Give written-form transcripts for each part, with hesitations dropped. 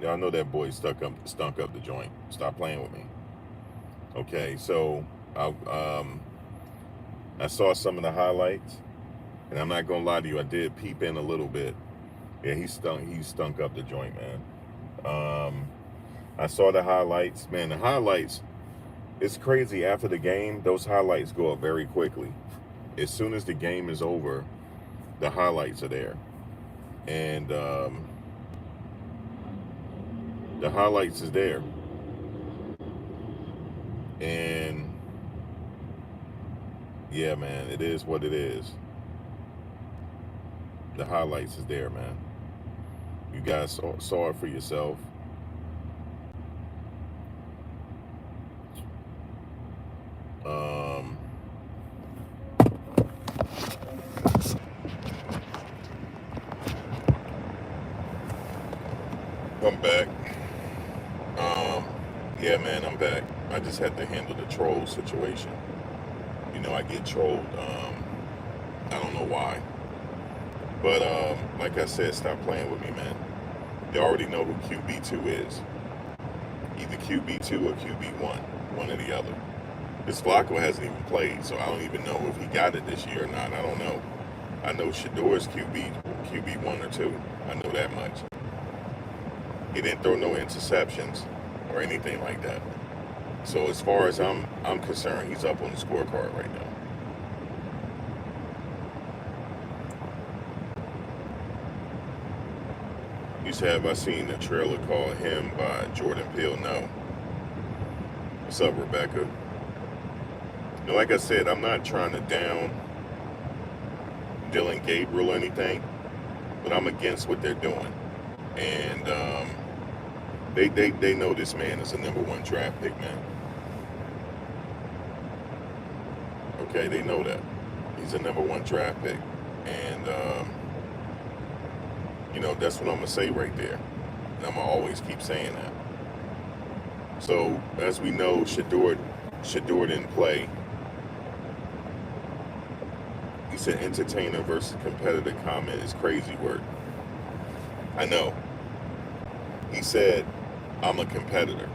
Y'all know that boy stunk up the joint. Stop playing with me. Okay, so I I saw some of the highlights, and I'm not gonna lie to you, I did peep in a little bit. Yeah, he stunk up the joint, man. Um, I saw the highlights, man. The highlights, it's crazy. After the game, those highlights go up very quickly. As soon as the game is over, the highlights are there, and the highlights is there, and yeah, man, it is what it is. The highlights is there, man. You guys saw it for yourself. Um, I'm back. Um, yeah, man, I'm back. I just had to handle the troll situation. I get trolled. I don't know why, but like I said, stop playing with me, man. You already know who QB2 is. Either QB2 or QB1, one or the other. This Flacco hasn't even played, so I don't even know if he got it this year or not. I don't know. I know Shedeur's QB1 or two. I know that much. He didn't throw no interceptions or anything like that. So as far as I'm concerned, he's up on the scorecard right now. You said, have I seen a trailer called Him by Jordan Peele? No. What's up, Rebecca? Like I said, I'm not trying to down Dylan Gabriel or anything, but I'm against what they're doing. And they know this man is a number one draft pick, man. Okay, they know that. He's a number one draft pick. And, that's what I'm going to say right there. And I'm going to always keep saying that. So, as we know, Shedeur didn't play. He said entertainer versus competitor comment is crazy work. I know. He said, I'm a competitor.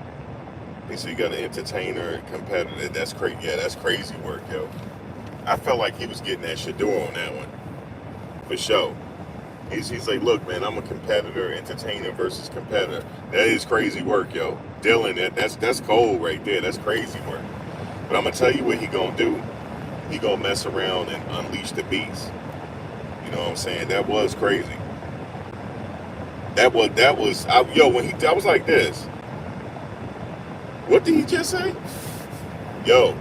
He said, you got an entertainer and competitor. That's crazy. Yeah, that's crazy work, yo. I felt like he was getting that Shedeur on that one. For sure. He's like, look, man, I'm a competitor, entertainer versus competitor. That is crazy work, yo. Dylan, that's cold right there. That's crazy work. But I'm gonna tell you what he gonna do. He gonna mess around and unleash the beast. You know what I'm saying? That was crazy. I was like this. What did he just say? Yo,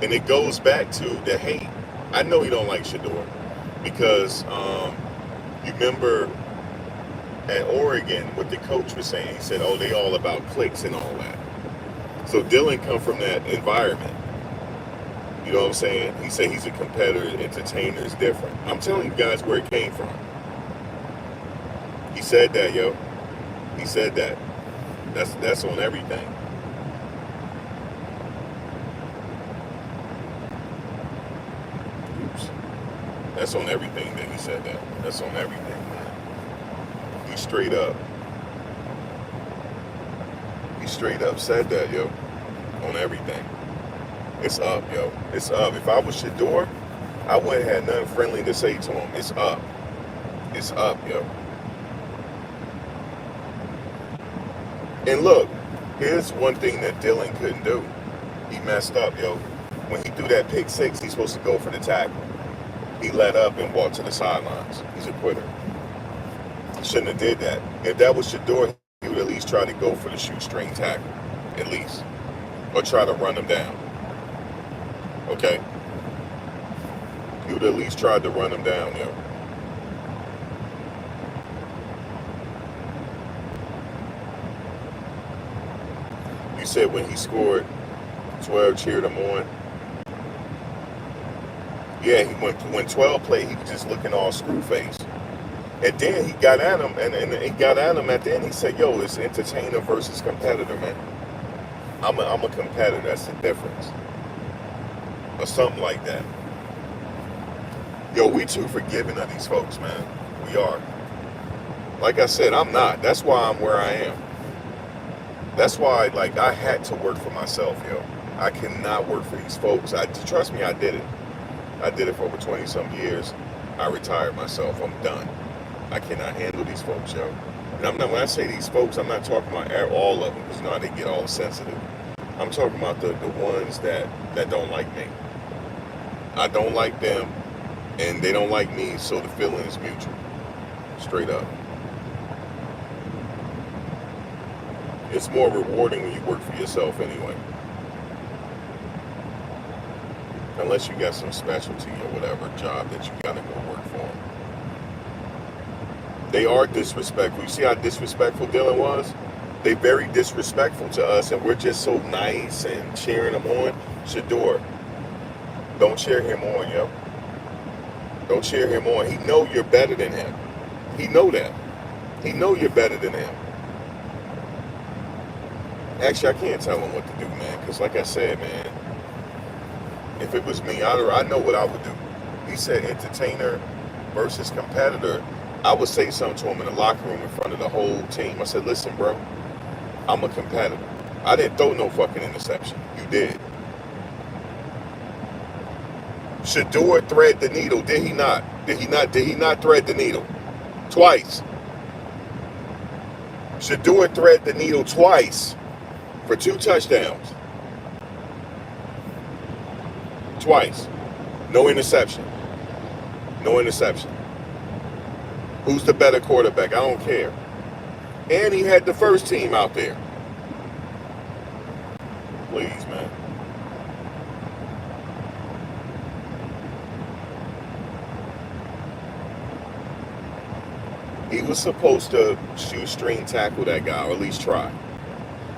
and it goes back to the hate. I know he don't like Shadeur because you remember at Oregon what the coach was saying. He said, "Oh, they all about clicks and all that." So Dylan come from that environment. You know what I'm saying? He said he's a competitor, entertainer is different. I'm telling you guys where it came from. He said that, yo. He said that. That's on everything. Oops. That's on everything that he said that. That's on everything, man. He straight up. He straight up said that, yo. On everything. It's up, yo. It's up. If I was Shedeur, I wouldn't have nothing friendly to say to him. It's up. It's up, yo. And look, here's one thing that Dylan couldn't do. He messed up, yo. When he threw that pick six, he's supposed to go for the tackle. He let up and walked to the sidelines. He's a quitter. He shouldn't have did that. If that was Shedeur, he would at least try to go for the shoestring tackle, at least, or try to run him down. Okay? He would at least try to run him down, yo. You said when he scored 12, cheered him on. Yeah, when 12 played, he was just looking all screw faced. And then he got at him, and he got at him at the end. He said, "Yo, it's entertainer versus competitor, man. I'm a competitor. That's the difference," or something like that. Yo, we too forgiving of these folks, man. We are. Like I said, I'm not. That's why I'm where I am. That's why, like, I had to work for myself, yo. I cannot work for these folks. Trust me, I did it. I did it for over 20 some years. I retired myself. I'm done. I cannot handle these folks, yo. And I'm not, when I say these folks, I'm not talking about all of them, because you know how they get all sensitive. I'm talking about the ones that don't like me. I don't like them, and they don't like me, so the feeling is mutual. Straight up. It's more rewarding when you work for yourself anyway. Unless you got some specialty or whatever job that you gotta go work for them. They are disrespectful. You see how disrespectful Dylan was? They very disrespectful to us, and we're just so nice and cheering them on. Shedeur, don't cheer him on, yo. Don't cheer him on. He know you're better than him. He know that. He know you're better than him. Actually, I can't tell him what to do, man, because like I said, man, if it was me, I know what I would do. He said entertainer versus competitor. I would say something to him in the locker room in front of the whole team. I said, listen, bro, I'm a competitor. I didn't throw no fucking interception. You did. Shedeur thread the needle. Did he not? Did he not thread the needle? Twice. Shedeur thread the needle twice for 2 touchdowns. Twice. No interception. No interception. Who's the better quarterback? I don't care. And he had the first team out there. Please, man. He was supposed to shoestring tackle that guy, or at least try.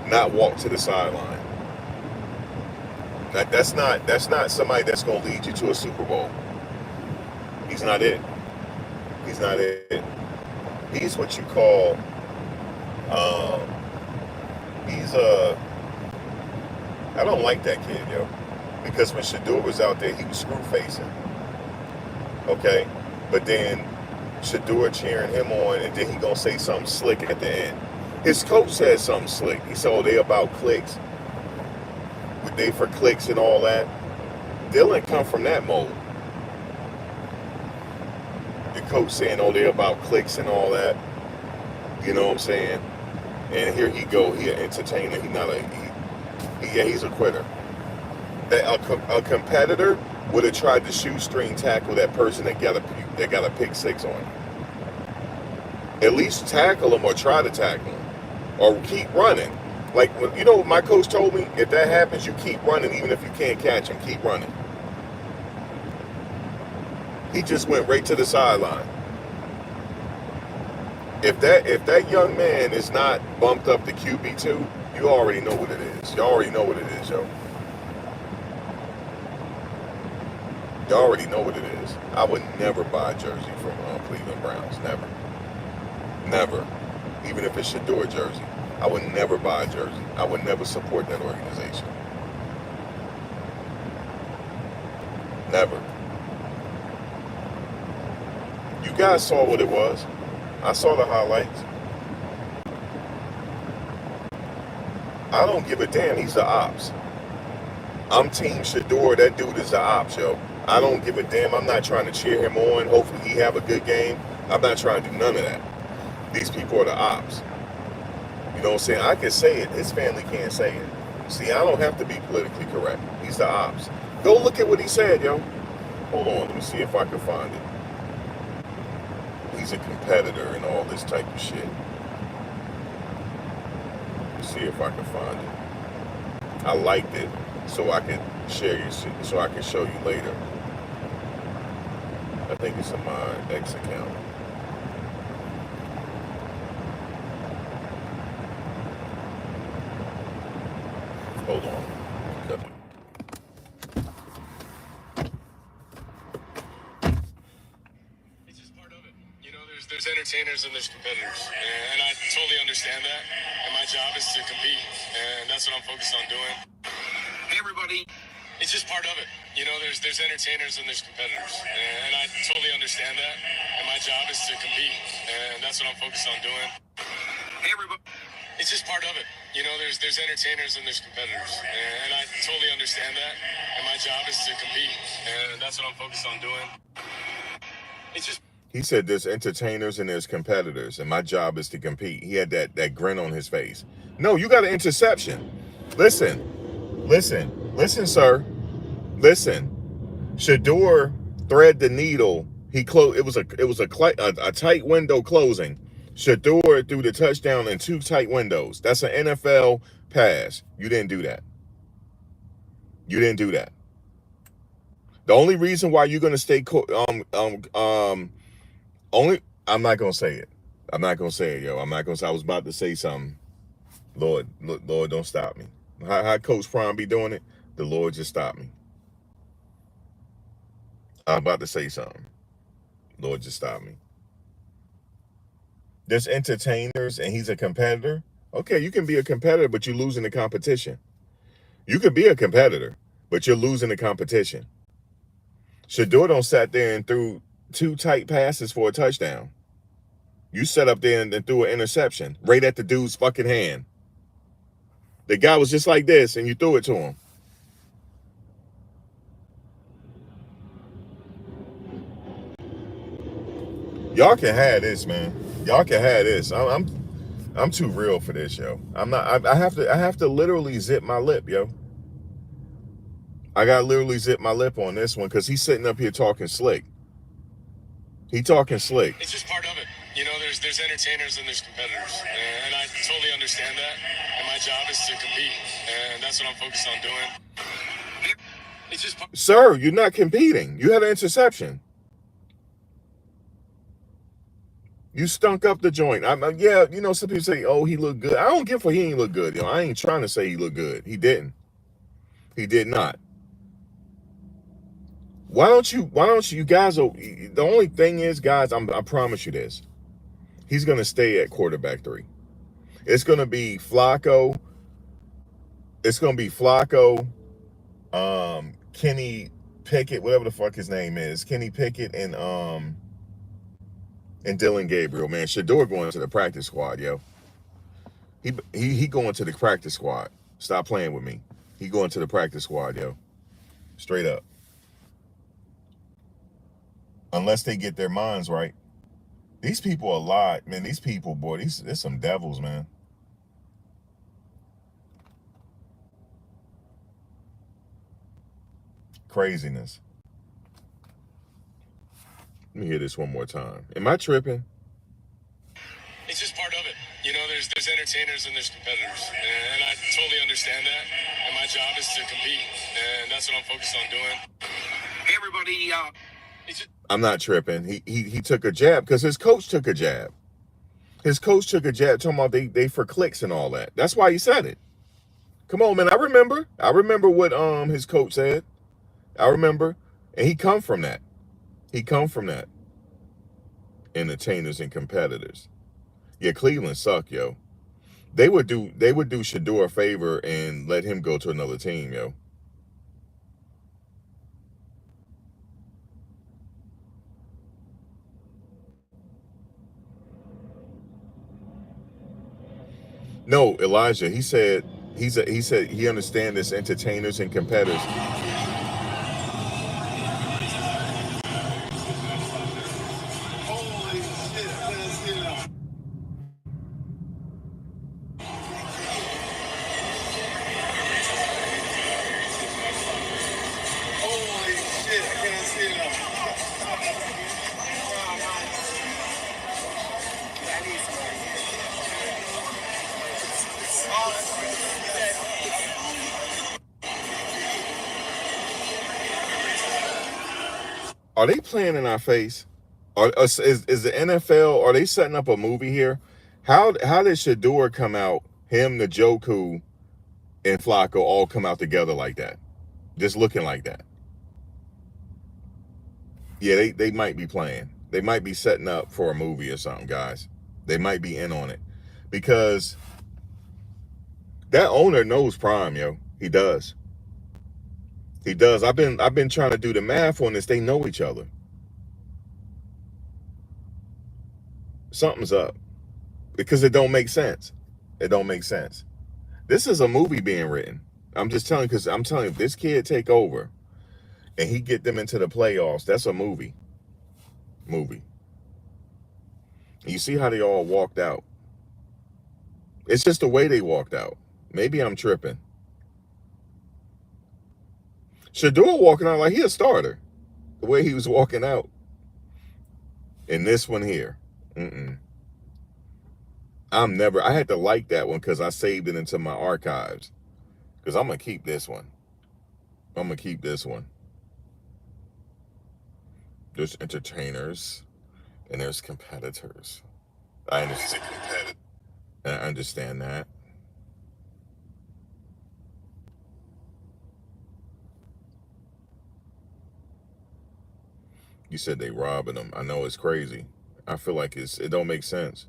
Not walk to the sideline. That's not somebody that's going to lead you to a Super Bowl. He's not it. He's not it. He's what you call, I don't like that kid, yo. Because when Shedeur was out there, he was screw facing. Okay? But then Shedeur cheering him on, and then he gonna say something slick at the end. His coach said something slick. He said, oh, they about clicks. They for clicks and all that. Dylan come from that mode. The coach saying, oh, they're about clicks and all that. You know what I'm saying? And here he go. He an entertainer. He not he's a quitter. A competitor would have tried to shoestring tackle that person that got a pick six on him. At least tackle him or try to tackle him. Or keep running. Like, you know what my coach told me? If that happens, you keep running. Even if you can't catch him, keep running. He just went right to the sideline. If that young man is not bumped up to QB2, you already know what it is. You already know what it is, yo. You already know what it is. I would never buy a jersey from Cleveland Browns. Never. Never. Even if it's Shedeur jersey. I would never buy a jersey. I would never support that organization. Never. You guys saw what it was. I saw the highlights. I don't give a damn. He's the ops. I'm Team Shedeur. That dude is the ops, yo. I don't give a damn. I'm not trying to cheer him on. Hopefully he have a good game. I'm not trying to do none of that. These people are the ops. You know what I'm saying? I can say it. His family can't say it. See, I don't have to be politically correct. He's the ops. Go look at what he said, yo. Hold on. Let me see if I can find it. He's a competitor and all this type of shit. Let's see if I can find it. I liked it so I can share you, so I can show you later. I think it's in my X account. Hold on. It's just part of it. You know, there's entertainers and there's competitors. And I totally understand that. And my job is to compete. And that's what I'm focused on doing. Hey, everybody. It's just part of it. You know, there's entertainers and there's competitors, and I totally understand that. And my job is to compete, and that's what I'm focused on doing. Hey, everybody. It's just part of it. You know, there's entertainers and there's competitors, and I totally understand that. And my job is to compete, and that's what I'm focused on doing. It's just. He said there's entertainers and there's competitors, and my job is to compete. He had that grin on his face. No, you got an interception. Listen, sir. Listen. Shedeur thread the needle. He closed. It was a tight window closing. Shedeur threw the touchdown in 2 tight windows. That's an NFL pass. You didn't do that. You didn't do that. The only reason why you're gonna stay only I'm not gonna say it. I'm not gonna say it, yo. I'm not gonna say. I was about to say something. Lord, don't stop me. How Coach Prime be doing it? The Lord just stopped me. I'm about to say something. Lord just stopped me. There's entertainers and he's a competitor. Okay, you can be a competitor, but you're losing the competition. You could be a competitor, but you're losing the competition. Shadeur don't sat there and threw 2 tight passes for a touchdown. You sat up there and threw an interception right at the dude's fucking hand. The guy was just like this, and you threw it to him. Y'all can have this, man. Y'all can have this. I'm too real for this, yo. I'm not. I have to literally zip my lip, yo. I got to literally zip my lip on this one because he's sitting up here talking slick. He talking slick. It's just part of it. You know, there's entertainers and there's competitors, and I totally understand that. And my job is to compete, and that's what I'm focused on doing. It's just. Sir, you're not competing. You had an interception. You stunk up the joint. Yeah, you know, some people say, "Oh, he looked good." I don't give a he ain't look good. Yo, I ain't trying to say he looked good. He didn't. He did not. Why don't you guys? The only thing is, guys, I promise you this. He's gonna stay at quarterback 3. It's gonna be Flacco. It's gonna be Flacco, Kenny Pickett, whatever the fuck his name is, Kenny Pickett, and Dylan Gabriel. Man, Shedeur going to the practice squad, yo. He going to the practice squad. Stop playing with me. He going to the practice squad, yo. Straight up. Unless they get their minds right. These people are a lot, man. These people, boy, there's some devils, man. Craziness. Let me hear this one more time. Am I tripping? It's just part of it. You know, there's entertainers and there's competitors, and I totally understand that. And my job is to compete, and that's what I'm focused on doing. Hey, everybody. I'm not tripping. He took a jab because his coach took a jab. His coach took a jab talking about they for clicks and all that. That's why he said it. Come on, man. I remember what his coach said. I remember. And he come from that. He come from that. Entertainers and competitors. Yeah, Cleveland suck, yo. They would do Shedeur a favor and let him go to another team, yo. No, Elijah, he said he understands this entertainers and competitors. Holy shit, let's get up. Holy shit, I can't see it up. Are they playing in our face? Is the NFL, are they setting up a movie here? How did Shedeur come out, him, Njoku, and Flacco all come out together like that? Just looking like that. Yeah, they might be playing. They might be setting up for a movie or something, guys. They might be in on it. Because that owner knows Prime, yo. He does. He does. I've been trying to do the math on this. They know each other. Something's up because it don't make sense. It don't make sense. This is a movie being written. I'm just telling you, because I'm telling you, if this kid take over and he get them into the playoffs, that's a movie. Movie. And you see how they all walked out. It's just the way they walked out. Maybe I'm tripping. Shedeur walking out like he a starter. The way he was walking out. And this one here. I had to like that one because I saved it into my archives. Because I'm going to keep this one. I'm going to keep this one. There's entertainers and there's competitors. I understand that. You said they robbing them. I know it's crazy. I feel like it don't make sense.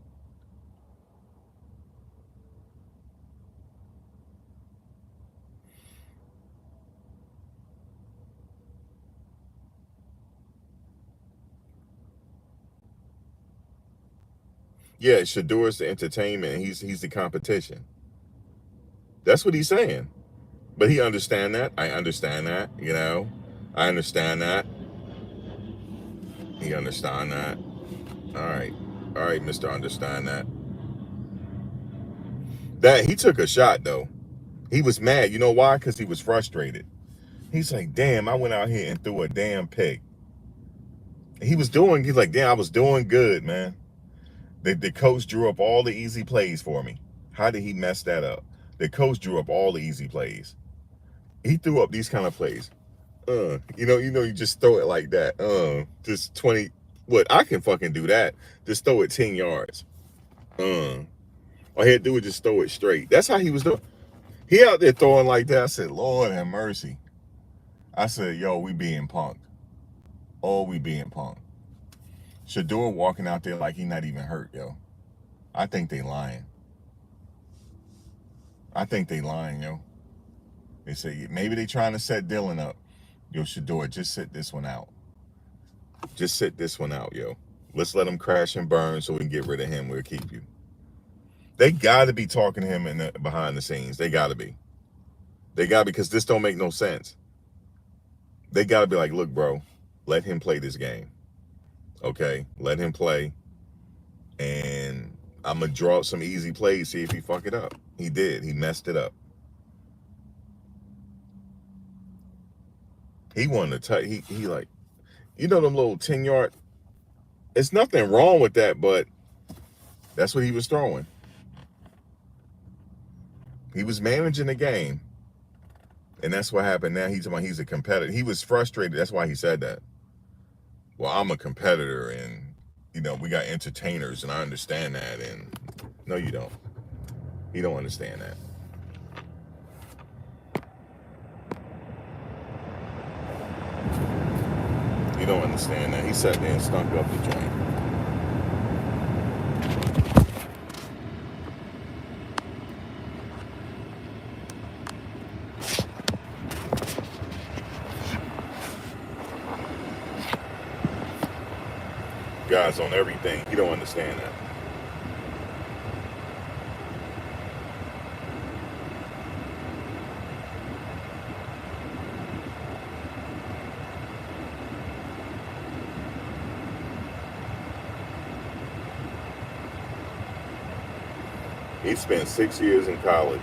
Yeah, Shadeur's the entertainment and he's the competition. That's what he's saying. But he understand that. I understand that, you know. I understand that. He understand that. All right. All right, Mr. Understand that. That he took a shot though. He was mad. You know why? Because he was frustrated. He's like, damn, I went out here and threw a damn pick. He's like, damn, I was doing good, man. The coach drew up all the easy plays for me. How did he mess that up? The coach drew up all the easy plays. He threw up these kind of plays. You just throw it like that. Just 20. What? I can fucking do that. Just throw it 10 yards. All he had to do was just throw it straight. That's how he was doing. He out there throwing like that. I said, Lord have mercy. I said, yo, we being punked. Oh, we being punked. Shedeur walking out there like he not even hurt, yo. I think they lying. Yo. They say maybe they trying to set Dylan up. Yo, Shedeur, just sit this one out. Just sit this one out, yo. Let's let him crash and burn so we can get rid of him. We'll keep you. They got to be talking to him behind the scenes. They got to be. Because this don't make no sense. They got to be like, look, bro, let him play this game. Okay, let him play. And I'm going to draw up some easy plays, see if he fuck it up. He did. He messed it up. He wanted to touch. He like, you know them little 10-yard. It's nothing wrong with that, but that's what he was throwing. He was managing the game. And that's what happened now. He's a competitor. He was frustrated. That's why he said that. Well, I'm a competitor and, we got entertainers and I understand that. And no, you don't. You don't understand that. You don't understand that. He sat there and stunk up the joint. Guys on everything. You don't understand that. He spent 6 years in college.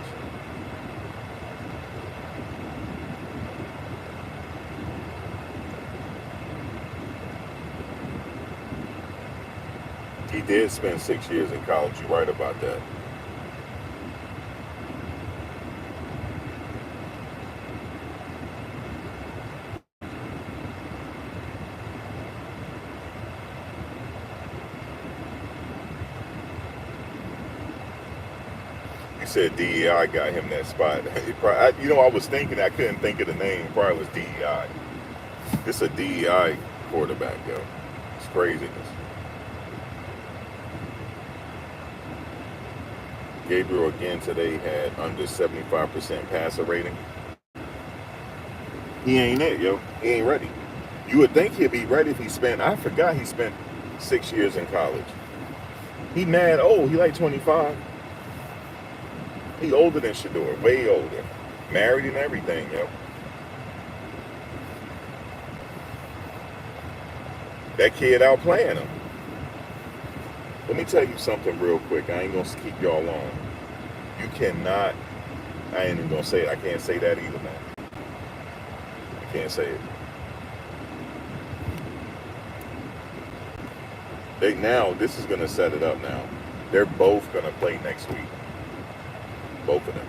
He did spend 6 years in college. You're right about that. He said DEI got him that spot. I was thinking, I couldn't think of the name. Probably was DEI. It's a DEI quarterback, yo. It's craziness. Gabriel again today had under 75% passer rating. He ain't it, yo. He ain't ready. You would think he'd be ready if he spent. I forgot he spent 6 years in college. He mad old. He like 25. He older than Shedeur, way older. Married and everything, yo. That kid out playing him. Let me tell you something real quick. I ain't gonna keep y'all long. You cannot. I ain't even gonna say it. I can't say that either, man. I can't say it. This is gonna set it up now. They're both gonna play next week. Both of them.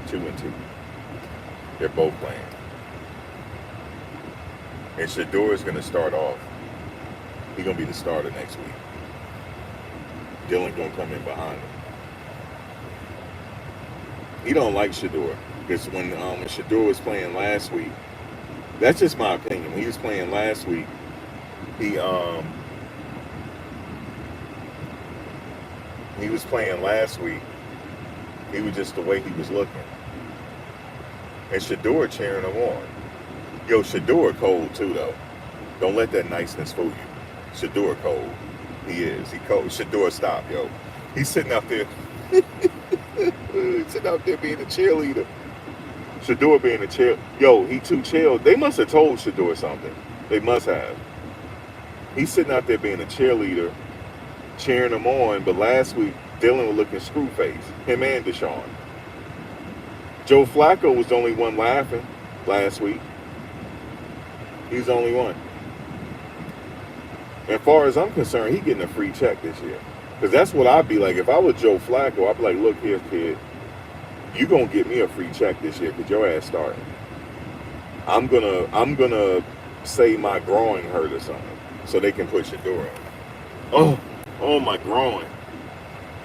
2 and 2. They're both playing. And Shedeur is gonna start off. He's gonna be the starter next week. Dylan gonna come in behind him. He don't like Shedeur because when Shedeur was playing last week, that's just my opinion. When he was playing last week, he was playing last week. He was just the way he was looking, and Shedeur cheering him on. Yo, Shedeur cold too though. Don't let that niceness fool you. Shedeur cold. He is. He cold. Shedeur stop, yo. He's sitting out there. He's sitting out there being a cheerleader. Shedeur being a cheer. Yo, he too chill. They must have told Shedeur something. They must have. He's sitting out there being a cheerleader, cheering him on. But last week, Dylan was looking screw face. Him and Deshaun. Joe Flacco was the only one laughing last week. He's the only one. As far as I'm concerned, he getting a free check this year. Because that's what I'd be like. If I was Joe Flacco, I'd be like, look here, kid. You going to get me a free check this year because your ass starting. I'm gonna say my groin hurt or something so they can put Shedeur on. Oh, my groin.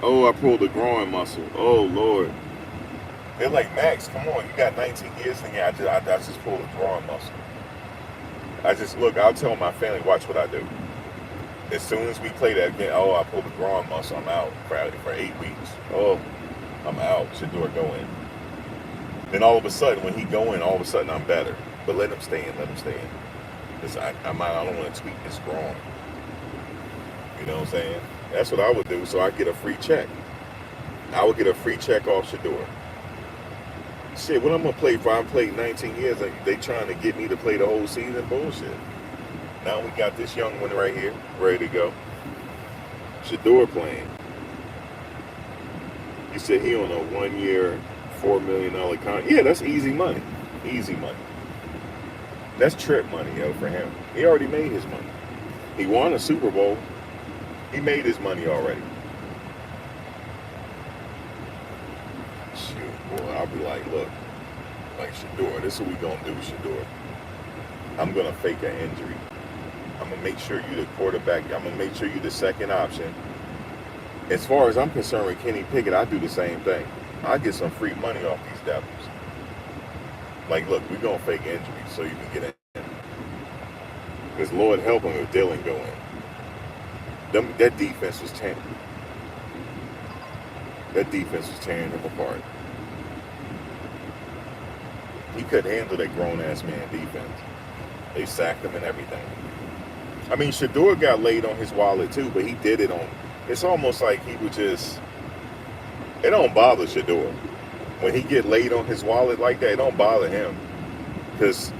Oh, I pulled the groin muscle. Oh, Lord. They're like, Max, come on. You got 19 years in here. I just pulled the groin muscle. I'll tell my family, watch what I do. As soon as we play that game, I pulled the groin muscle. I'm out for 8 weeks. Oh, I'm out. Shedeur go in. Then all of a sudden, when he go in, all of a sudden I'm better. But let him stay in. Because I don't want to tweak this groin. You know what I'm saying? That's what I would do, so I get a free check. I would get a free check off Shedeur. Shit, what I'm going to play for? I played 19 years. They trying to get me to play the whole season? Bullshit. Now we got this young one right here, ready to go. Shedeur playing. He said he on a 1 year, $4 million contract. Yeah, that's easy money. Easy money. That's trip money, yo, for him. He already made his money. He won a Super Bowl. He made his money already. Shoot, boy, I'll be like, look, like Shedeur, this is what we gonna do, Shedeur. I'm gonna fake an injury. I'm gonna make sure you the quarterback. I'm gonna make sure you the second option. As far as I'm concerned with Kenny Pickett, I do the same thing. I get some free money off these devils. Like, look, we're gonna fake injuries so you can get in. Because Lord help him if Dylan go in. That defense was tearing. That defense was tearing him apart. He couldn't handle that grown-ass man defense. They sacked him and everything. I mean, Shedeur got laid on his wallet too, but he did it on. It's almost like he would just. It don't bother Shedeur when he get laid on his wallet like that. It don't bother him because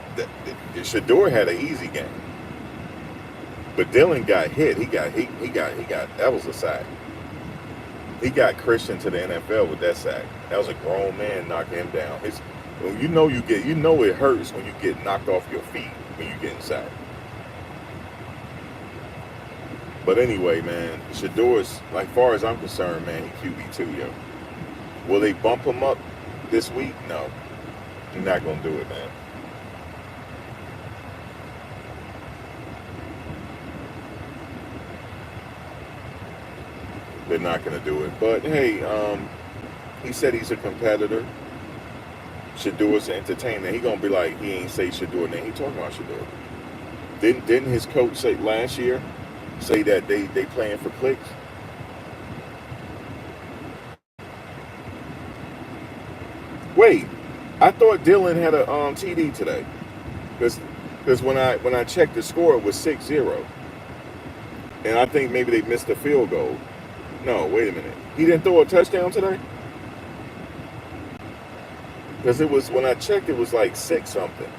Shedeur had an easy game, but Dylan got hit. He got. That was a sack. He got Christian to the NFL with that sack. That was a grown man knocking him down. You know it hurts when you get knocked off your feet when you getting sacked. But anyway, man, Shedeur's, like far as I'm concerned, man, he QB2, yo. Will they bump him up this week? No. They're not gonna do it, man. They're not gonna do it. But hey, he said he's a competitor. Shedeur's an entertainer. He gonna be like, he ain't say Shedeur name. He talking about Shedeur. Didn't his coach say last year say that they playing for clicks? Wait, I thought Dylan had a TD today. Because when I checked the score, it was 6-0. And I think maybe they missed a field goal. No, wait a minute. He didn't throw a touchdown today? Because it was, when I checked, it was like 6 something.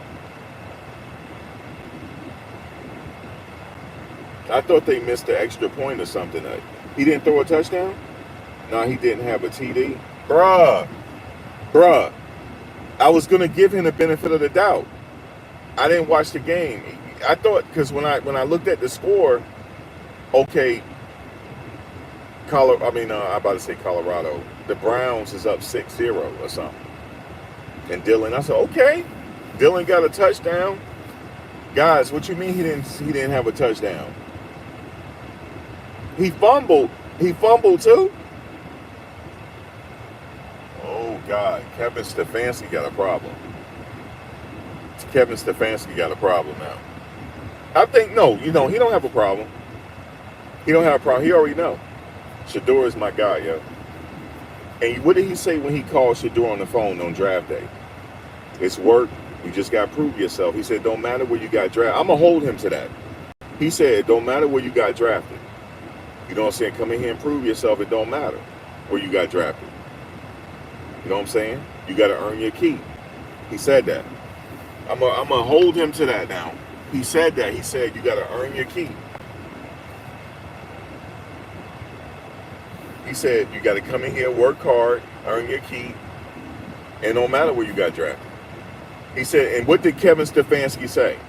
I thought they missed the extra point or something. He didn't throw a touchdown? No, he didn't have a TD. Bruh. I was going to give him the benefit of the doubt. I didn't watch the game. I thought, because when I looked at the score, okay, I'm about to say Colorado. The Browns is up 6-0 or something. And Dylan, I said, okay, Dylan got a touchdown. Guys, what you mean he didn't have a touchdown? He fumbled. He fumbled too? Oh God, Kevin Stefanski got a problem. Kevin Stefanski got a problem now. I think, no, he don't have a problem. He don't have a problem. He already know. Shedeur is my guy, yo. And what did he say when he called Shedeur on the phone on draft day? It's work. You just got to prove yourself. He said, don't matter where you got drafted. I'm going to hold him to that. He said, don't matter where you got drafted. You know what I'm saying? Come in here and prove yourself. It don't matter where you got drafted. You know what I'm saying? You got to earn your keep. He said that. I'm going to hold him to that now. He said that. He said, you got to earn your keep. He said, you got to come in here, work hard, earn your keep, and no matter where you got drafted. He said, and what did Kevin Stefanski say?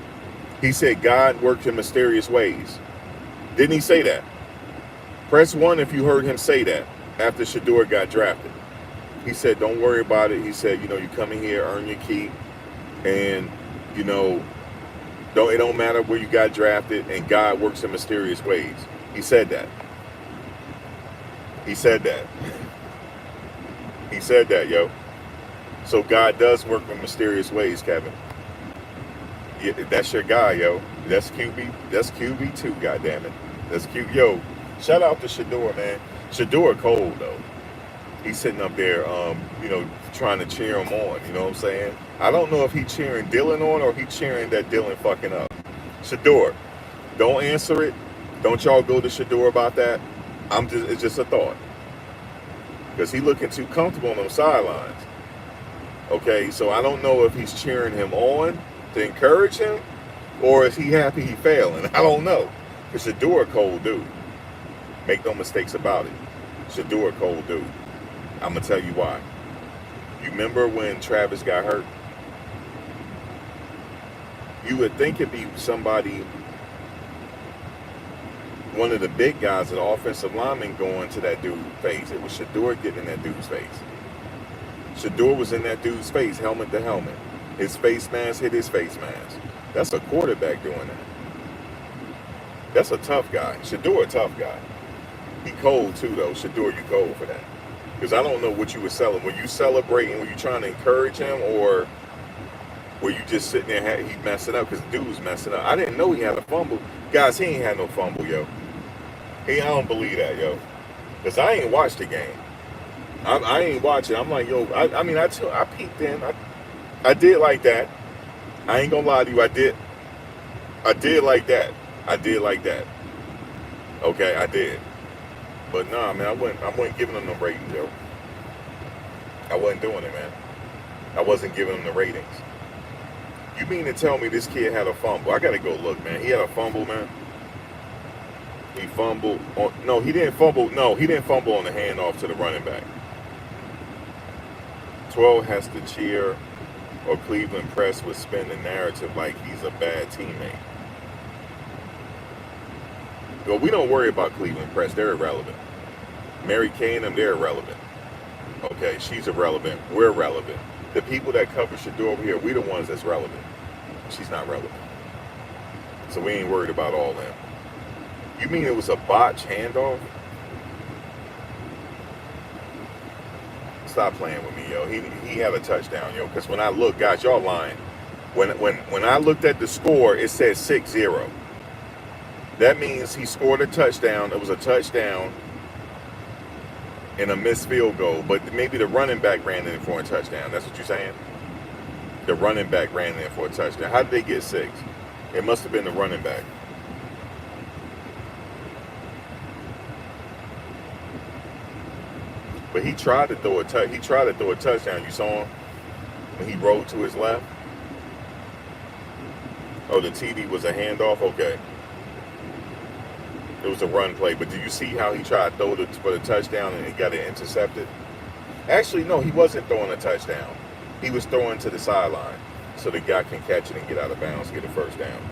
He said, God worked in mysterious ways. Didn't he say that? Press 1 if you heard him say that after Shedeur got drafted. He said, don't worry about it. He said, you come in here, earn your keep, and, it don't matter where you got drafted, and God works in mysterious ways. He said that. He said that. He said that, yo. So God does work in mysterious ways, Kevin. Yeah, that's your guy, yo. That's QB. That's QB2, goddammit. That's cute. Yo, shout out to Shedeur, man. Shedeur cold, though. He's sitting up there, trying to cheer him on. You know what I'm saying? I don't know if he cheering Dylan on or he cheering that Dylan fucking up. Shedeur, don't answer it. Don't y'all go to Shedeur about that. It's just a thought. Because he looking too comfortable on them sidelines. Okay, so I don't know if he's cheering him on to encourage him, or is he happy he failing? I don't know. Because Shedeur a cold dude. Make no mistakes about it. Shedeur a cold dude. I'm going to tell you why. You remember when Travis got hurt? You would think it'd be somebody, one of the big guys, an offensive lineman, going to that dude's face. It was Shedeur getting in that dude's face. Shedeur was in that dude's face, helmet to helmet. His face mask hit his face mask. That's a quarterback doing that. That's a tough guy. Shedeur a tough guy. He cold too, though. Shedeur, you cold for that. Because I don't know what you were selling. Were you celebrating? Were you trying to encourage him? Or were you just sitting there, he messing up? Because the dude was messing up. I didn't know he had a fumble. Guys, he ain't had no fumble, yo. I don't believe that, yo. Because I ain't watched the game. I ain't watching. I'm like, yo, I peeked in. I did like that. I ain't gonna lie to you. I did like that. I did like that. Okay, I did. But nah, man, I wasn't giving them the ratings, yo. I wasn't doing it, man. I wasn't giving them the ratings. You mean to tell me this kid had a fumble? I gotta go look, man. He had a fumble, man. He fumbled on, no, he didn't fumble. No, he didn't fumble on the handoff to the running back. 12 has to cheer, or Cleveland press would spin the narrative like he's a bad teammate. Well, we don't worry about Cleveland press. They're irrelevant. Mary Kay and them, they're irrelevant. Okay, she's irrelevant. We're relevant. The people that cover Shadeur over here, we the ones that's relevant. She's not relevant. So we ain't worried about all that. You mean it was a botch handoff? Stop playing with me, yo. He had a touchdown, yo. Because when I look, guys, y'all lying. When I looked at the score, it said 6-0. That means he scored a touchdown. It was a touchdown and a missed field goal. But maybe the running back ran in for a touchdown. That's what you're saying? The running back ran in for a touchdown. How did they get 6? It must have been the running back. But he tried to throw a he tried to throw a touchdown. You saw him when he rolled to his left. Oh, the TD was a handoff. Okay, it was a run play. But did you see how he tried to throw for the touchdown and he got it intercepted? Actually, no, he wasn't throwing a touchdown. He was throwing to the sideline so the guy can catch it and get out of bounds, get a first down.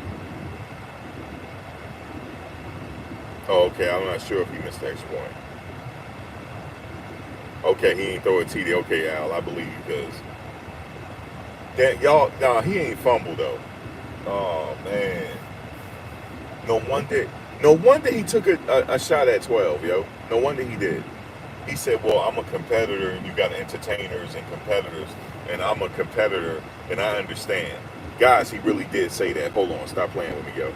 Oh, okay. I'm not sure if he missed the extra point. Okay, he ain't throw a TD. Okay, Al, I believe you because that y'all, nah, he ain't fumbled though. Oh man, no wonder he took a shot at 12, yo. No wonder he did. He said, "Well, I'm a competitor, and you got entertainers and competitors, and I'm a competitor, and I understand." Guys, he really did say that. Hold on, stop playing with me, yo.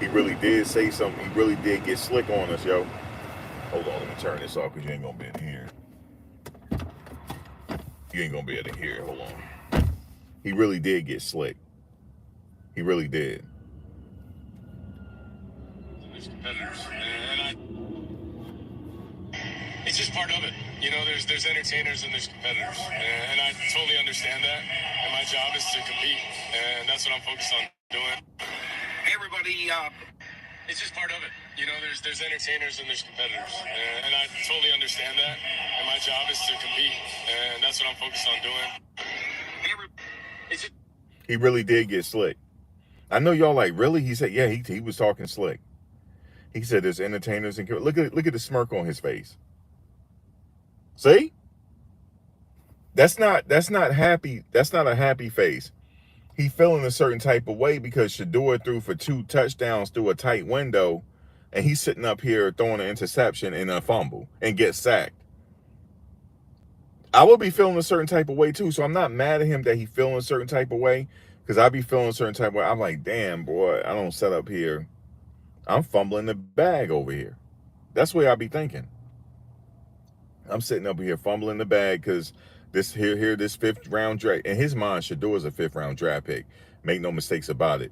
He really did say something. He really did get slick on us, yo. Hold on, let me turn this off because you ain't gonna be able to hear. You ain't gonna be able to hear. Hold on. He really did get slick. He really did. There's competitors, it's just part of it. You know, there's entertainers and there's competitors, and I totally understand that. And my job is to compete, and that's what I'm focused on doing. Hey, everybody, it's just part of it. You know, there's entertainers and there's competitors, and I totally understand that. And my job is to compete, and that's what I'm focused on doing. Hey, it's just He really did get slick. I know y'all like, really? He said, yeah, he was talking slick. He said there's entertainers and look at the smirk on his face. See? That's not happy. That's not a happy face. He feeling a certain type of way because Shedeur threw for 2 touchdowns through a tight window, and he's sitting up here throwing an interception and a fumble and gets sacked. I would be feeling a certain type of way too, so I'm not mad at him that he feeling a certain type of way because I be feeling a certain type of way. I'm like, damn, boy, I don't set up here. I'm fumbling the bag over here. That's the way I be thinking. I'm sitting up here fumbling the bag because this 5th round draft, in his mind, Shadeur is a 5th round draft pick. Make no mistakes about it.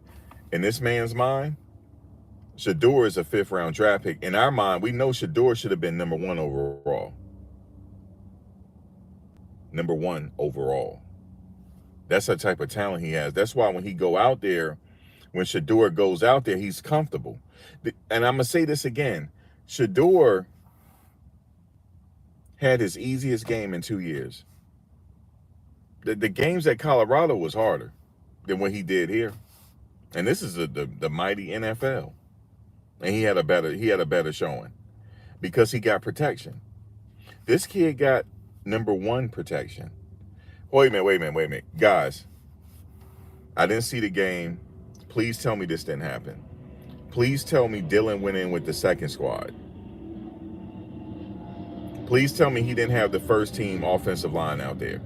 In this man's mind, Shadeur is a 5th round draft pick. In our mind, we know Shadeur should have been number 1 overall. Number 1 overall. That's the type of talent he has. That's why when he go out there, when Shadeur goes out there, he's comfortable. And I'm going to say this again. Shadeur had his easiest game in 2 years. The games at Colorado was harder than what he did here. And this is the mighty NFL. And he had a better showing because he got protection. This kid got number 1 protection. Wait a minute. Guys, I didn't see the game. Please tell me this didn't happen. Please tell me Dylan went in with the second squad. Please tell me he didn't have the first team offensive line out there.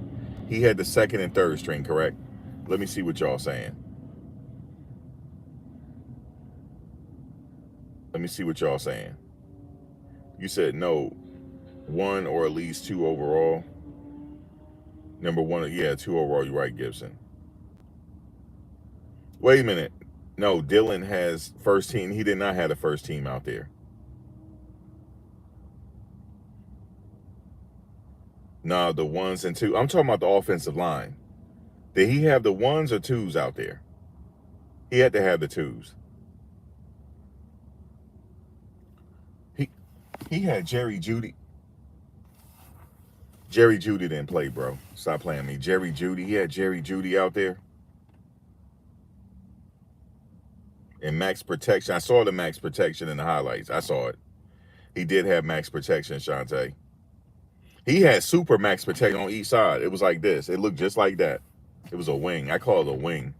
He had the second and third string, correct? Let me see what y'all saying. Let me see what y'all saying. You said no, 1 or at least 2 overall. Number 1, yeah, 2 overall. You're right, Gibson. Wait a minute. No, Dylan has first team. He did not have the first team out there. No, the 1s and 2s. I'm talking about the offensive line. Did he have the 1s or 2s out there? He had to have the 2s. He had Jerry Jeudy. Jerry Jeudy didn't play, bro. Stop playing me. Jerry Jeudy. He had Jerry Jeudy out there. And max protection. I saw the max protection in the highlights. I saw it. He did have max protection, Shante. He had super max protection on each side. It was like this. It looked just like that. It was a wing. I call it a wing.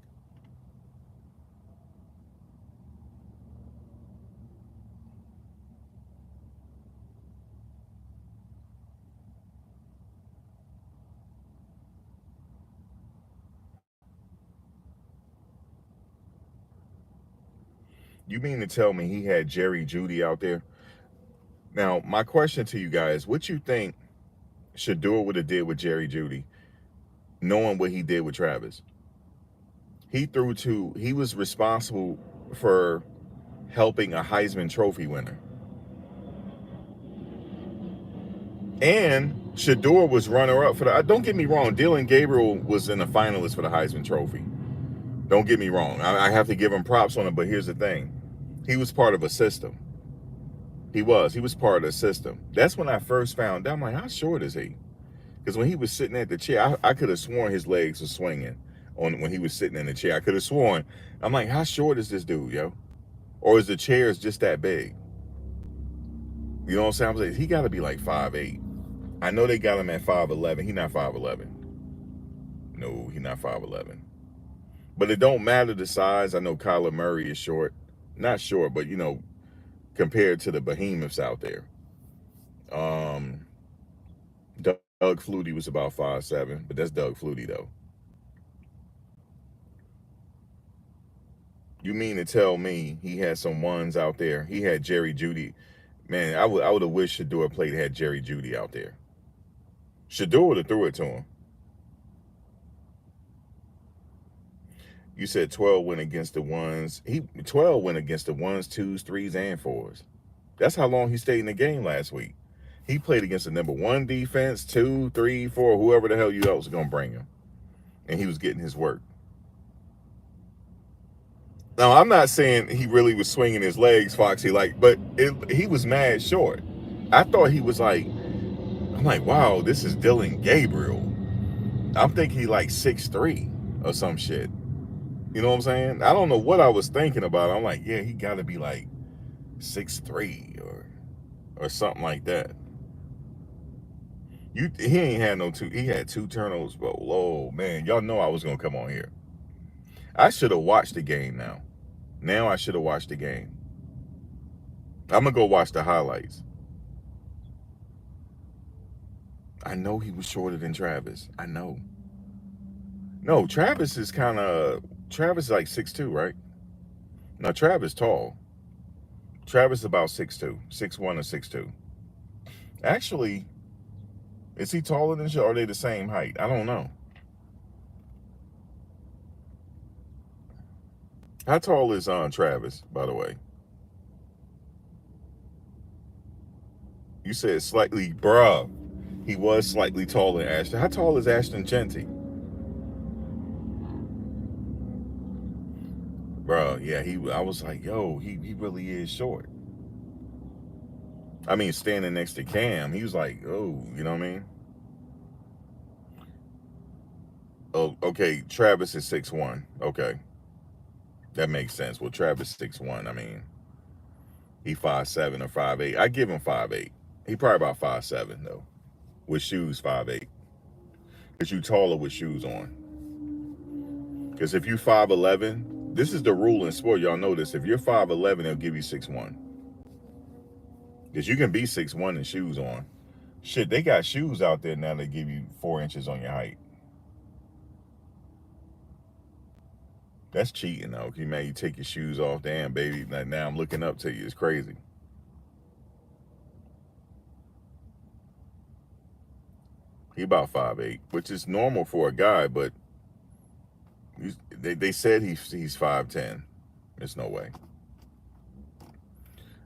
You mean to tell me he had Jerry Jeudy out there? Now, my question to you guys, what you think Shedeur would have did with Jerry Jeudy, knowing what he did with Travis? He was responsible for helping a Heisman Trophy winner. And Shedeur was runner up for the. Don't get me wrong, Dylan Gabriel was in the finalist for the Heisman Trophy. Don't get me wrong. I have to give him props on it, but here's the thing. He was part of a system. He was part of the system. That's when I first found out. I'm like, how short is he? Because when he was sitting at the chair, I could have sworn his legs were swinging on when he was sitting in the chair. I could have sworn. I'm like, how short is this dude, yo? Or is the chairs just that big? You know what I'm saying? He got to be like 5'8". I know they got him at 5'11". He not 5'11". No, he not 5'11". But it don't matter the size. I know Kyler Murray is short. Not short, but, compared to the behemoths out there. Doug Flutie was about 5'7", but that's Doug Flutie, though. You mean to tell me he had some ones out there? He had Jerry Jeudy. Man, I would have wished Shedeur played had Jerry Jeudy out there. Shedeur would have threw it to him. You said 12 went against the ones. 12 went against the ones, twos, threes, and fours. That's how long he stayed in the game last week. He played against the number 1 defense, 2, 3, 4, whoever the hell you else was gonna bring him, and he was getting his work. Now I'm not saying he really was swinging his legs, Foxy, but he was mad short. I thought he was like, I'm like, wow, this is Dylan Gabriel. I'm thinking he like 6'3" or some shit. You know what I'm saying? I don't know what I was thinking about. I'm like, yeah, he got to be like 6'3" or something like that. He ain't had no two. He had 2 turnovers, but oh man, y'all know I was gonna come on here. I should have watched the game now. Now I should have watched the game. I'm gonna go watch the highlights. I know he was shorter than Travis. I know. No, Travis is like 6'2", right? No, Travis tall. Travis is about 6'2", 6'1" or 6'2". Actually, is he taller than you, or are they the same height? I don't know. How tall is Travis, by the way? You said slightly, bruh. He was slightly taller than Ashton. How tall is Ashton Genty? Bruh, yeah, I was like, yo, he really is short. I mean, standing next to Cam, he was like, oh, you know what I mean? Oh, okay, Travis is 6'1". Okay. That makes sense. Well, Travis 6'1". I mean, he 5'7" or 5'8". I give him 5'8". He probably about 5'7" though. With shoes, 5'8". Because you taller with shoes on. Because if you 5'11", this is the rule in sport. Y'all know this. If you're 5'11", they'll give you 6'1". Because you can be 6'1" and shoes on. Shit, they got shoes out there now that give you 4 inches on your height. That's cheating, though. Man, you take your shoes off. Damn, baby. Now I'm looking up to you. It's crazy. He about 5'8", which is normal for a guy, but they said he's 5'10". There's no way.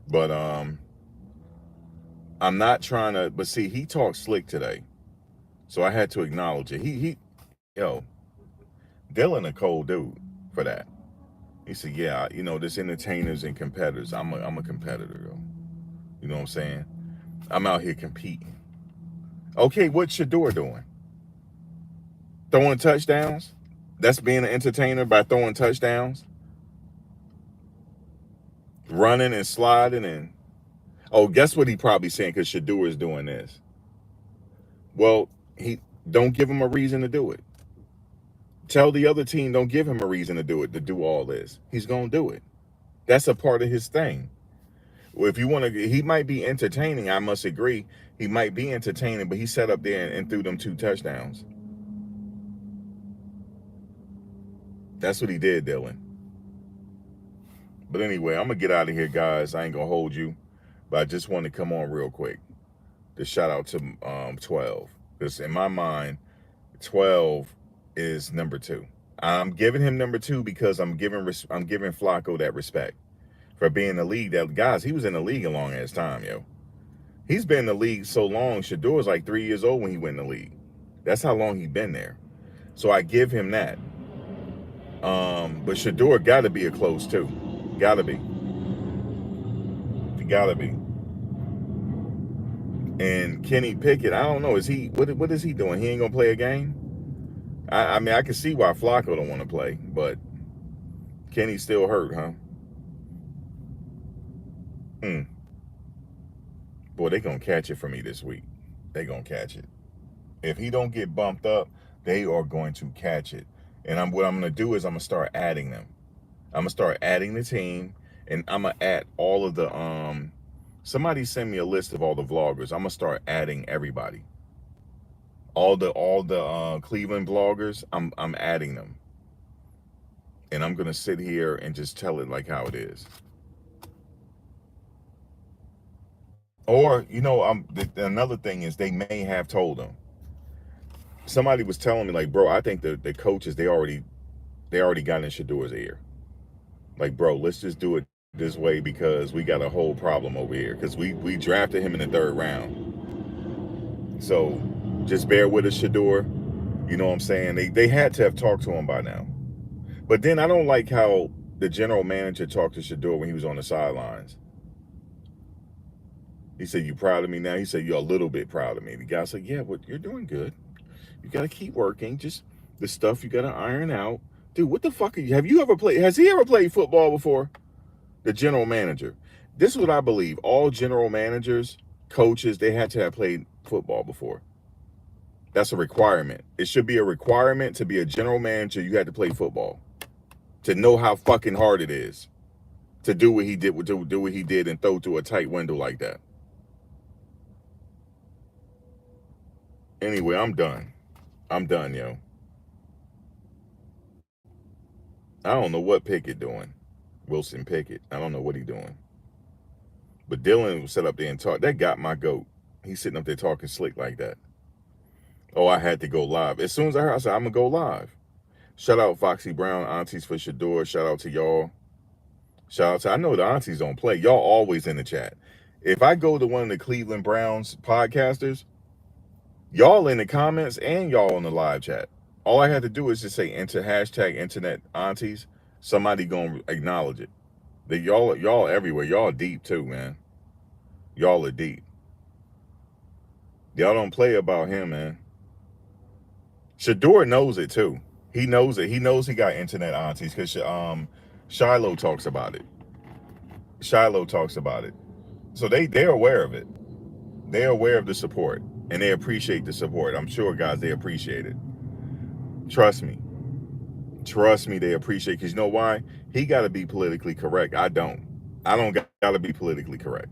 But I'm not trying to. But see, he talked slick today, so I had to acknowledge it. Yo, Dylan a cold dude for that. He said, yeah, there's entertainers and competitors. I'm a competitor though. You know what I'm saying? I'm out here competing. Okay, what's Shedeur doing? Throwing touchdowns? That's being an entertainer by throwing touchdowns? Running and sliding and... Oh, guess what he probably saying, because Shedeur is doing this. Well, he don't give him a reason to do it. Tell the other team don't give him a reason to do it, to do all this. He's going to do it. That's a part of his thing. Well, if you want to, he might be entertaining. I must agree. He might be entertaining, but he sat up there and threw them 2 touchdowns. That's what he did, Dylan. But anyway, I'm going to get out of here, guys. I ain't going to hold you. But I just want to come on real quick to shout out to 12. Because in my mind, 12 is number 2. I'm giving him number two because I'm giving Flacco that respect for being in the league. That guys, he was in the league a long ass time, yo. He's been in the league so long. Shedeur was like 3 years old when he went in the league. That's how long he been there. So I give him that. But Shedeur got to be a close too. Got to be. Got to be. And Kenny Pickett, I don't know. Is he what is he doing? He ain't gonna play a game. I mean, I can see why Flacco don't want to play, but Kenny's still hurt, huh? Hmm. Boy, they gonna catch it for me this week. They gonna catch it. If he don't get bumped up, they are going to catch it. And what I'm gonna do is I'm gonna start adding them. I'm gonna start adding the team, and I'm gonna add all of the Somebody send me a list of all the vloggers. I'm gonna start adding everybody. All the Cleveland vloggers. I'm adding them, and I'm gonna sit here and just tell it like how it is. Or another thing is they may have told them. Somebody was telling me like, bro, I think the coaches they already got in Shadeur's ear. Like, bro, let's just do it this way because we got a whole problem over here because we drafted him in the third round. So just bear with us, Shedeur. You know what I'm saying? They had to have talked to him by now. But then I don't like how the general manager talked to Shedeur when he was on the sidelines. He said, "You proud of me now?" He said, "You're a little bit proud of me." The guy said, "Yeah, but you're doing good. You got to keep working. Just the stuff you got to iron out." Dude, what the fuck have you ever played? Has he ever played football before? The general manager. This is what I believe. All general managers, coaches, they had to have played football before. That's a requirement. It should be a requirement to be a general manager. You had to play football to know how fucking hard it is to do what he did, to do what he did, and throw through a tight window like that. Anyway, I'm done. I'm done, yo. I don't know what Pickett doing. Wilson Pickett. I don't know what he doing. But Dylan was set up there and talk. That got my goat. He's sitting up there talking slick like that. Oh, I had to go live. As soon as I heard, I said, I'm gonna go live. Shout out Foxy Brown, aunties for Shadeur. Shout out to y'all. Shout out to, I know the aunties don't play. Y'all always in the chat. If I go to one of the Cleveland Browns podcasters, y'all in the comments and y'all in the live chat. All I had to do is just say enter hashtag internet aunties. Somebody gonna acknowledge it. That y'all everywhere. Y'all deep too, man. Y'all are deep. Y'all don't play about him, man. Shadeur knows it too. He knows it. He knows he got internet aunties because Shiloh talks about it. Shiloh talks about it. So they're aware of it. They're aware of the support and they appreciate the support. I'm sure, guys, they appreciate it. Trust me. Trust me, they appreciate. Because you know why? He got to be politically correct. I don't. I don't got to be politically correct.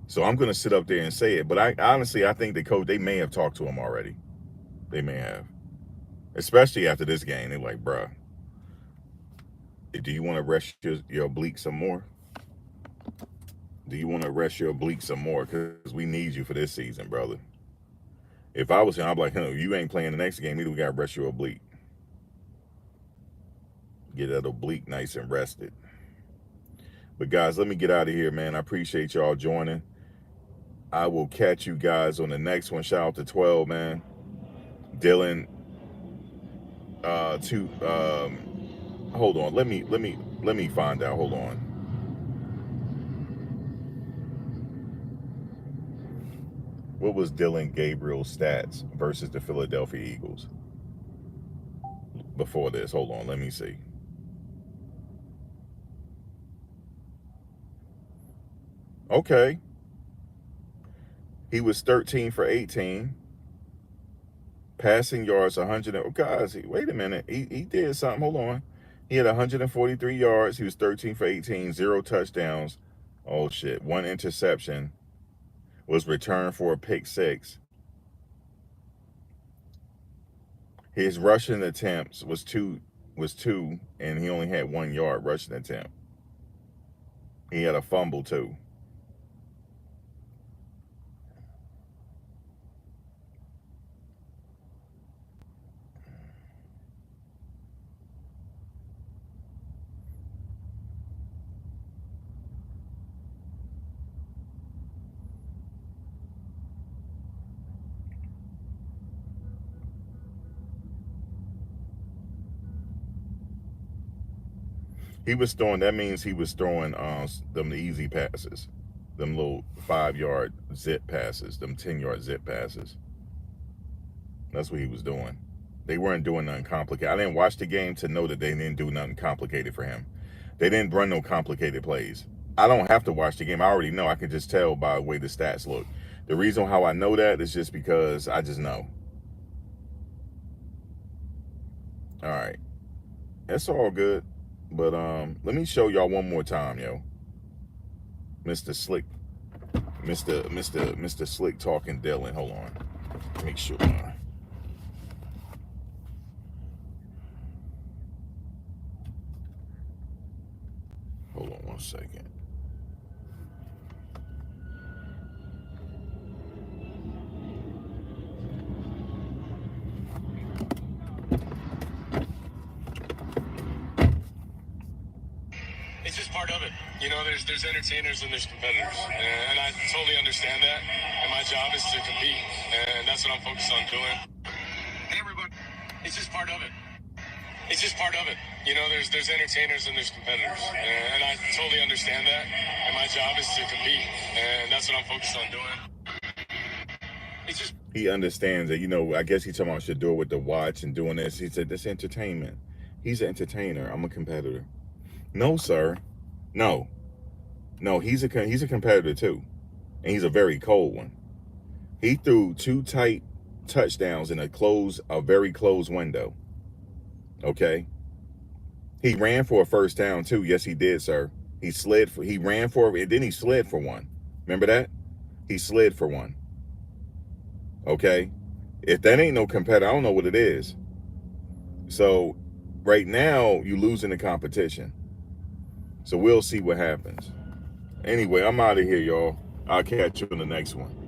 So I'm gonna sit up there and say it. But I honestly, I think the coach, they may have talked to him already. They may have, especially after this game. They're like, bruh, do you want to rest your oblique some more? Do you want to rest your oblique some more? Because we need you for this season, brother. If I was him, I'd be like, you ain't playing the next game either. We got to rest your oblique. Get that oblique nice and rested. But guys, let me get out of here, man. I appreciate y'all joining. I will catch you guys on the next one. Shout out to 12, man. Dylan, to hold on. Let me find out. Hold on. What was Dylan Gabriel's stats versus the Philadelphia Eagles before this? Hold on. Let me see. Okay. He was 13 for 18. Passing yards 100. Oh, guys, wait a minute. He did something. Hold on. He had 143 yards. He was 13 for 18, zero touchdowns. Oh shit. One interception, was returned for a pick six. His rushing attempts was two, and he only had 1 yard rushing attempt. He had a fumble too. He was throwing, that means he was throwing them easy passes, them little 5-yard zip passes, them 10-yard zip passes. That's what he was doing. They weren't doing nothing complicated. I didn't watch the game to know that they didn't do nothing complicated for him. They didn't run no complicated plays. I don't have to watch the game. I already know. I can just tell by the way the stats look. The reason how I know that is just because I just know. All right. That's all good. But let me show y'all one more time, yo. Mr. Slick. Mr. Slick talking Dylan. Hold on. Make sure. Hold on 1 second. It's just part of it. You know, there's entertainers and there's competitors, and I totally understand that. And my job is to compete, and that's what I'm focused on doing. Hey, everybody, it's just part of it. It's just part of it. You know, there's entertainers and there's competitors, and I totally understand that. And my job is to compete, and that's what I'm focused on doing. It's just. He understands that, you know, I guess he's talking about Shedeur with the watch and doing this. He said, this entertainment. He's an entertainer. I'm a competitor. No, sir. No, he's a competitor too, and he's a very cold one. He threw 2 tight touchdowns in a very closed window. Okay. He ran for a first down too. Yes, he did, sir. He ran for it, and then he slid for one. Remember that? He slid for one. Okay. If that ain't no competitor, I don't know what it is. So right now you losing the competition. So we'll see what happens. Anyway, I'm out of here, y'all. I'll catch you in the next one.